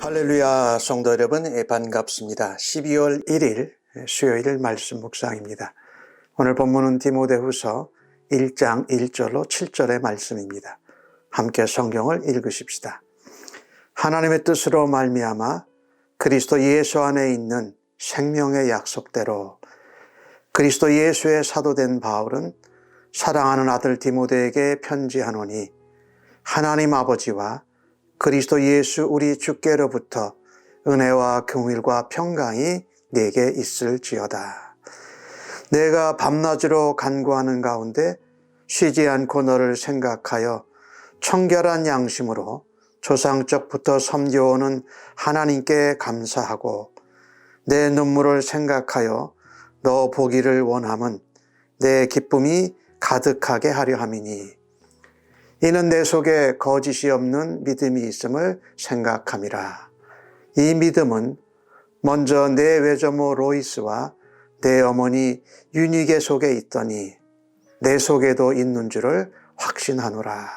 할렐루야, 성도 여러분, 반갑습니다. 12월 1일 수요일 말씀 묵상입니다. 오늘 본문은 디모데후서 1장 1절로 7절의 말씀입니다. 함께 성경을 읽으십시다. 하나님의 뜻으로 말미암아 그리스도 예수 안에 있는 생명의 약속대로 그리스도 예수의 사도된 바울은 사랑하는 아들 디모데에게 편지하노니 하나님 아버지와 그리스도 예수 우리 주께로부터 은혜와 긍휼과 평강이 네게 있을지어다. 내가 밤낮으로 간구하는 가운데 쉬지 않고 너를 생각하여 청결한 양심으로 조상적부터 섬겨오는 하나님께 감사하고 내 눈물을 생각하여 너 보기를 원함은 내 기쁨이 가득하게 하려 함이니 이는 내 속에 거짓이 없는 믿음이 있음을 생각함이라. 이 믿음은 먼저 내 외조모 로이스와 내 어머니 유니게 속에 있더니 내 속에도 있는 줄을 확신하노라.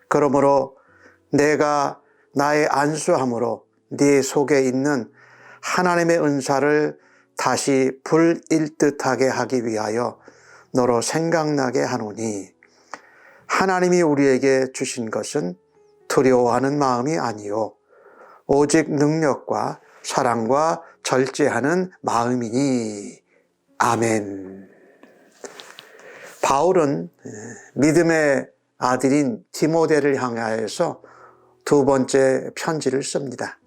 그러므로 내가 나의 안수함으로 네 속에 있는 하나님의 은사를 다시 불일듯하게 하기 위하여 너로 생각나게 하노니 하나님이 우리에게 주신 것은 두려워하는 마음이 아니요 오직 능력과 사랑과 절제하는 마음이니. 아멘. 바울은 믿음의 아들인 디모데를 향하여서 두 번째 편지를 씁니다.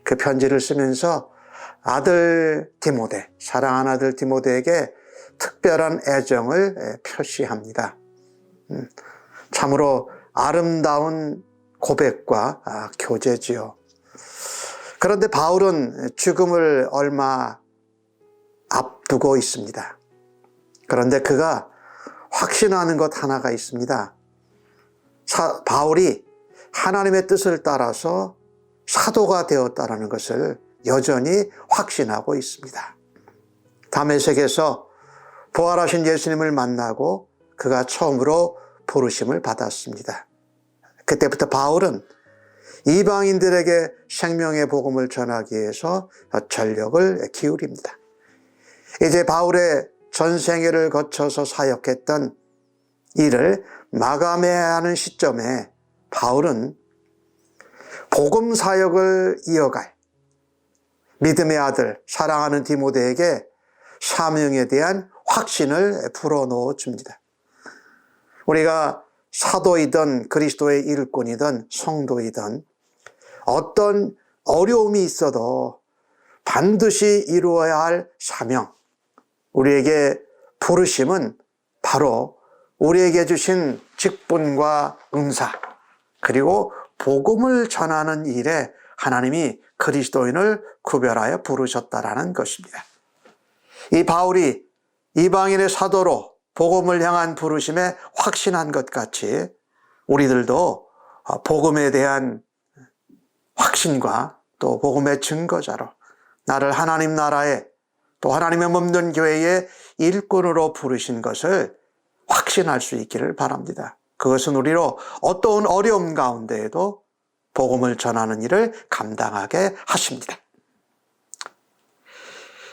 그 편지를 쓰면서 아들 디모데, 사랑하는 아들 디모데에게 특별한 애정을 표시합니다. 참으로 아름다운 고백과 교제지요. 그런데 바울은 죽음을 얼마 앞두고 있습니다. 그런데 그가 확신하는 것 하나가 있습니다. 바울이 하나님의 뜻을 따라서 사도가 되었다는 것을 여전히 확신하고 있습니다. 다메섹에서 부활하신 예수님을 만나고 그가 처음으로 부르심을 받았습니다. 그때부터 바울은 이방인들에게 생명의 복음을 전하기 위해서 전력을 기울입니다. 이제 바울의 전생애를 거쳐서 사역했던 일을 마감해야 하는 시점에 바울은 복음 사역을 이어갈 믿음의 아들, 사랑하는 디모데에게 사명에 대한 확신을 불어넣어 줍니다. 우리가 사도이든 그리스도의 일꾼이든 성도이든 어떤 어려움이 있어도 반드시 이루어야 할 사명, 우리에게 부르심은 바로 우리에게 주신 직분과 은사, 그리고 복음을 전하는 일에 하나님이 그리스도인을 구별하여 부르셨다라는 것입니다. 이 바울이 이방인의 사도로 복음을 향한 부르심에 확신한 것 같이 우리들도 복음에 대한 확신과 또 복음의 증거자로 나를 하나님 나라에 또 하나님의 몸된 교회의 일꾼으로 부르신 것을 확신할 수 있기를 바랍니다. 그것은 우리로 어떠한 어려움 가운데에도 복음을 전하는 일을 감당하게 하십니다.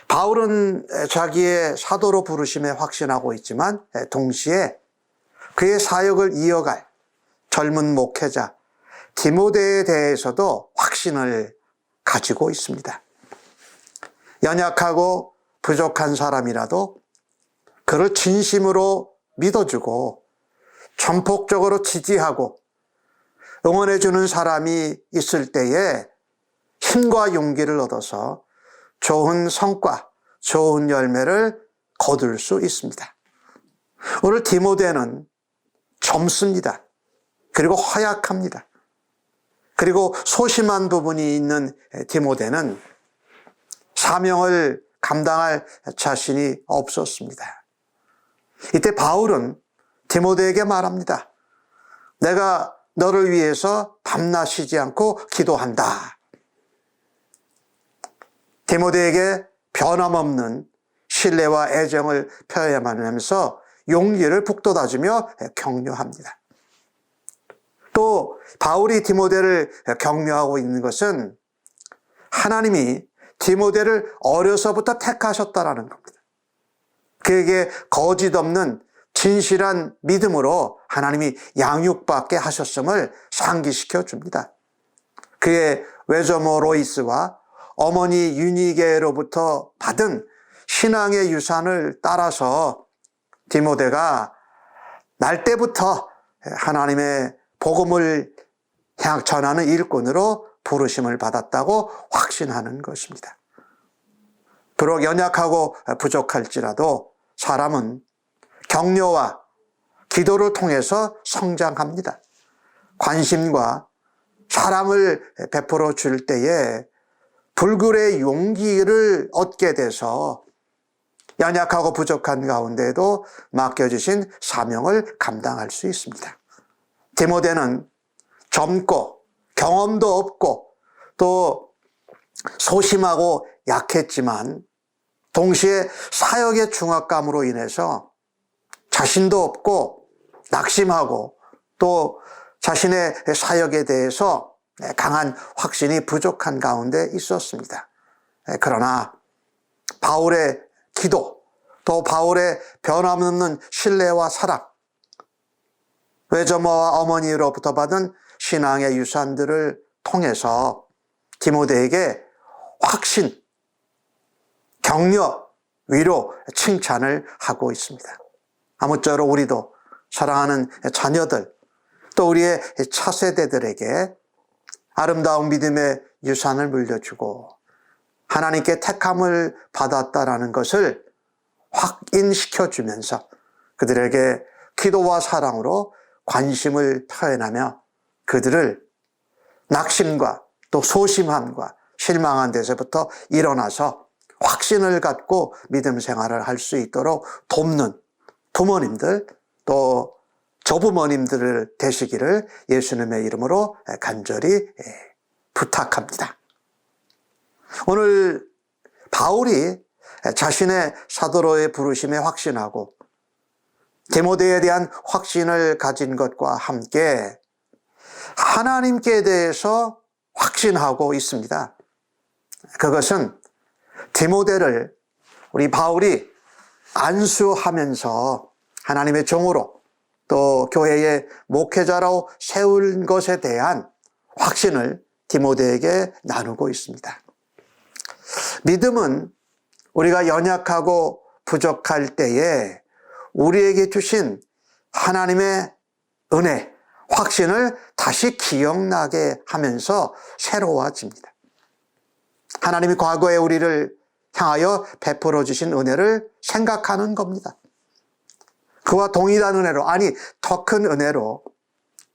바울은 자기의 사도로 부르심에 확신하고 있지만 동시에 그의 사역을 이어갈 젊은 목회자 디모데에 대해서도 확신을 가지고 있습니다. 연약하고 부족한 사람이라도 그를 진심으로 믿어주고 전폭적으로 지지하고 응원해주는 사람이 있을 때에 힘과 용기를 얻어서 좋은 성과, 좋은 열매를 거둘 수 있습니다. 오늘 디모데는 젊습니다. 그리고 허약합니다. 그리고 소심한 부분이 있는 디모데는 사명을 감당할 자신이 없었습니다. 이때 바울은 디모데에게 말합니다. 내가 너를 위해서 밤낮 쉬지 않고 기도한다. 디모데에게 변함없는 신뢰와 애정을 표해야만 하면서 용기를 북돋아주며 격려합니다. 또 바울이 디모데를 격려하고 있는 것은 하나님이 디모데를 어려서부터 택하셨다라는 겁니다. 그에게 거짓 없는 진실한 믿음으로 하나님이 양육받게 하셨음을 상기시켜 줍니다. 그의 외조모 로이스와 어머니 유니게로부터 받은 신앙의 유산을 따라서 디모데가 날 때부터 하나님의 복음을 전하는 일꾼으로 부르심을 받았다고 확신하는 것입니다. 비록 연약하고 부족할지라도 사람은 격려와 기도를 통해서 성장합니다. 관심과 사랑을 베풀어 줄 때에 불굴의 용기를 얻게 돼서 연약하고 부족한 가운데에도 맡겨주신 사명을 감당할 수 있습니다. 디모데는 젊고 경험도 없고 또 소심하고 약했지만 동시에 사역의 중압감으로 인해서 자신도 없고 낙심하고 또 자신의 사역에 대해서 강한 확신이 부족한 가운데 있었습니다. 그러나 바울의 기도, 또 바울의 변함없는 신뢰와 사랑, 외조모와 어머니로부터 받은 신앙의 유산들을 통해서 디모데에게 확신, 격려, 위로, 칭찬을 하고 있습니다. 아무쪼록 우리도 사랑하는 자녀들, 또 우리의 차세대들에게 아름다운 믿음의 유산을 물려주고 하나님께 택함을 받았다라는 것을 확인시켜주면서 그들에게 기도와 사랑으로 관심을 표현하며 그들을 낙심과 또 소심함과 실망한 데서부터 일어나서 확신을 갖고 믿음 생활을 할 수 있도록 돕는 부모님들 또 조부모님들을 되시기를 예수님의 이름으로 간절히 부탁합니다. 오늘 바울이 자신의 사도로의 부르심에 확신하고 디모데에 대한 확신을 가진 것과 함께 하나님께 대해서 확신하고 있습니다. 그것은 디모데를 우리 바울이 안수하면서 하나님의 종으로 또 교회의 목회자로 세운 것에 대한 확신을 디모데에게 나누고 있습니다. 믿음은 우리가 연약하고 부족할 때에 우리에게 주신 하나님의 은혜, 확신을 다시 기억나게 하면서 새로워집니다. 하나님이 과거에 우리를 향하여 베풀어 주신 은혜를 생각하는 겁니다. 그와 동일한 은혜로, 아니 더 큰 은혜로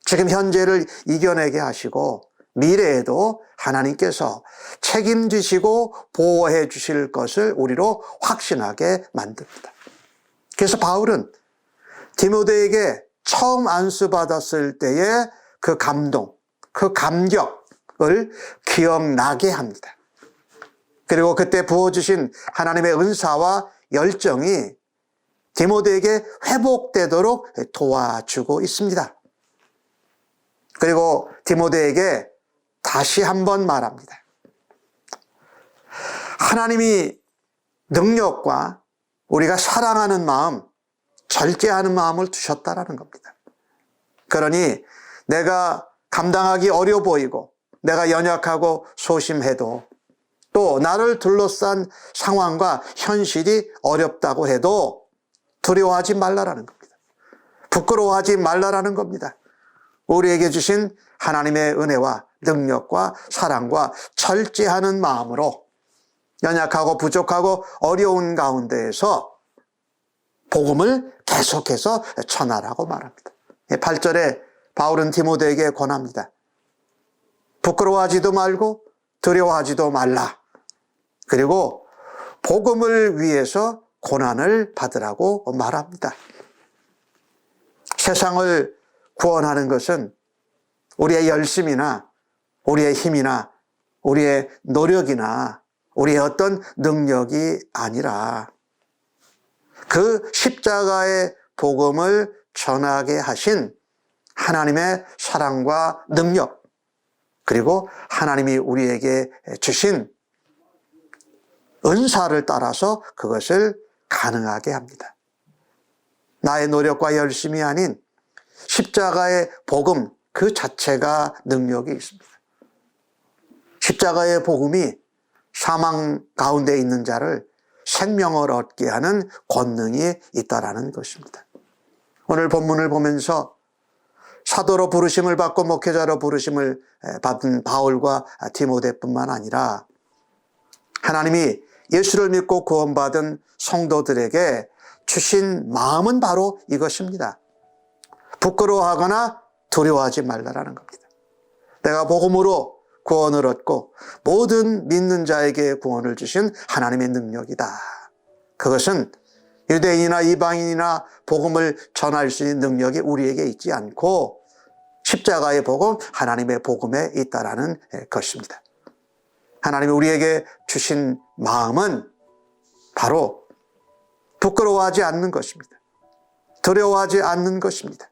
지금 현재를 이겨내게 하시고 미래에도 하나님께서 책임지시고 보호해 주실 것을 우리로 확신하게 만듭니다. 그래서 바울은 디모데에게 처음 안수받았을 때의 그 감동, 그 감격을 기억나게 합니다. 그리고 그때 부어주신 하나님의 은사와 열정이 디모데에게 회복되도록 도와주고 있습니다. 그리고 디모데에게 다시 한번 말합니다. 하나님이 능력과 우리가 사랑하는 마음, 절제하는 마음을 주셨다라는 겁니다. 그러니 내가 감당하기 어려 보이고 내가 연약하고 소심해도 또 나를 둘러싼 상황과 현실이 어렵다고 해도 두려워하지 말라라는 겁니다. 부끄러워하지 말라라는 겁니다. 우리에게 주신 하나님의 은혜와 능력과 사랑과 절제하는 마음으로 연약하고 부족하고 어려운 가운데에서 복음을 계속해서 전하라고 말합니다. 8절에 바울은 디모데에게 권합니다. 부끄러워하지도 말고 두려워하지도 말라. 그리고 복음을 위해서 고난을 받으라고 말합니다. 세상을 구원하는 것은 우리의 열심이나 우리의 힘이나 우리의 노력이나 우리의 어떤 능력이 아니라 그 십자가의 복음을 전하게 하신 하나님의 사랑과 능력, 그리고 하나님이 우리에게 주신 은사를 따라서 그것을 가능하게 합니다. 나의 노력과 열심이 아닌 십자가의 복음 그 자체가 능력이 있습니다. 십자가의 복음이 사망 가운데 있는 자를 생명을 얻게 하는 권능이 있다라는 것입니다. 오늘 본문을 보면서 사도로 부르심을 받고 목회자로 부르심을 받은 바울과 디모데뿐만 아니라 하나님이 예수를 믿고 구원받은 성도들에게 주신 마음은 바로 이것입니다. 부끄러워하거나 두려워하지 말라라는 겁니다. 내가 복음으로 구원을 얻고 모든 믿는 자에게 구원을 주신 하나님의 능력이다. 그것은 유대인이나 이방인이나 복음을 전할 수 있는 능력이 우리에게 있지 않고 십자가의 복음, 하나님의 복음에 있다라는 것입니다. 하나님이 우리에게 주신 마음은 바로 부끄러워하지 않는 것입니다. 두려워하지 않는 것입니다.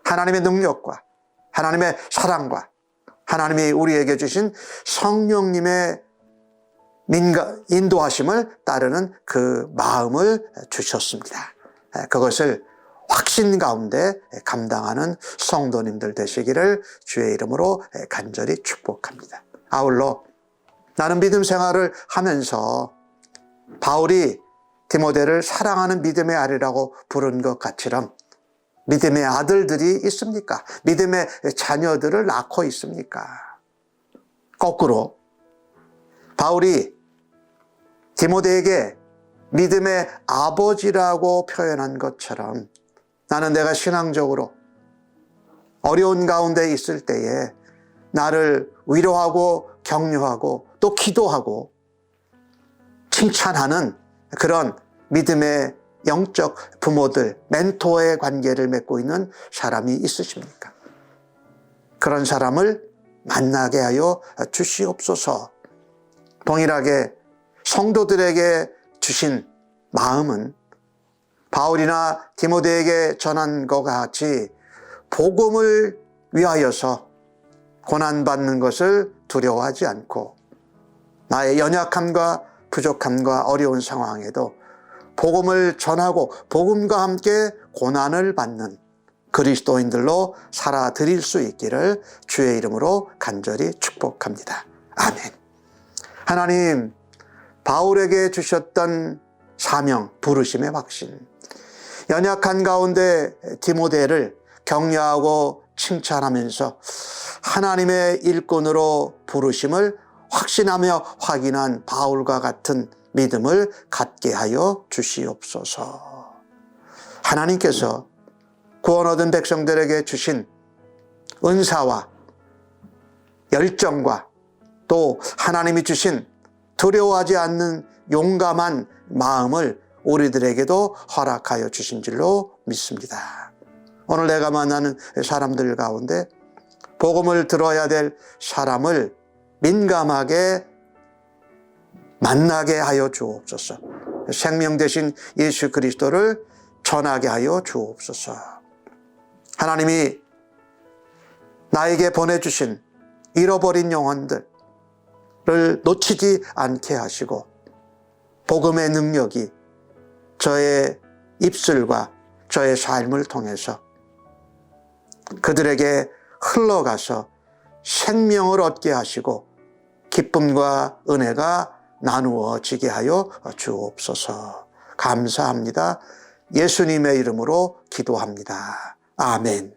하나님의 능력과 하나님의 사랑과 하나님이 우리에게 주신 성령님의 인도하심을 따르는 그 마음을 주셨습니다. 그것을 확신 가운데 감당하는 성도님들 되시기를 주의 이름으로 간절히 축복합니다. 아울러 나는 믿음 생활을 하면서 바울이 디모데를 사랑하는 믿음의 아들이라고 부른 것 같이럼 믿음의 아들들이 있습니까? 믿음의 자녀들을 낳고 있습니까? 거꾸로 바울이 디모데에게 믿음의 아버지라고 표현한 것처럼 나는 내가 신앙적으로 어려운 가운데 있을 때에 나를 위로하고 격려하고 또 기도하고 칭찬하는 그런 믿음의 영적 부모들, 멘토의 관계를 맺고 있는 사람이 있으십니까? 그런 사람을 만나게 하여 주시옵소서. 동일하게 성도들에게 주신 마음은 바울이나 디모데에게 전한 것과 같이 복음을 위하여서 고난받는 것을 두려워하지 않고 나의 연약함과 부족함과 어려운 상황에도 복음을 전하고 복음과 함께 고난을 받는 그리스도인들로 살아드릴 수 있기를 주의 이름으로 간절히 축복합니다. 아멘. 하나님, 바울에게 주셨던 사명, 부르심의 확신, 연약한 가운데 디모데를 격려하고 칭찬하면서 하나님의 일꾼으로 부르심을 확신하며 확인한 바울과 같은 믿음을 갖게 하여 주시옵소서. 하나님께서 구원 얻은 백성들에게 주신 은사와 열정과 또 하나님이 주신 두려워하지 않는 용감한 마음을 우리들에게도 허락하여 주신 줄로 믿습니다. 오늘 내가 만나는 사람들 가운데 복음을 들어야 될 사람을 민감하게 만나게 하여 주옵소서. 생명 되신 예수 그리스도를 전하게 하여 주옵소서. 하나님이 나에게 보내주신 잃어버린 영혼들을 놓치지 않게 하시고 복음의 능력이 저의 입술과 저의 삶을 통해서 그들에게 흘러가서 생명을 얻게 하시고 기쁨과 은혜가 나누어지게 하여 주옵소서. 감사합니다. 예수님의 이름으로 기도합니다. 아멘.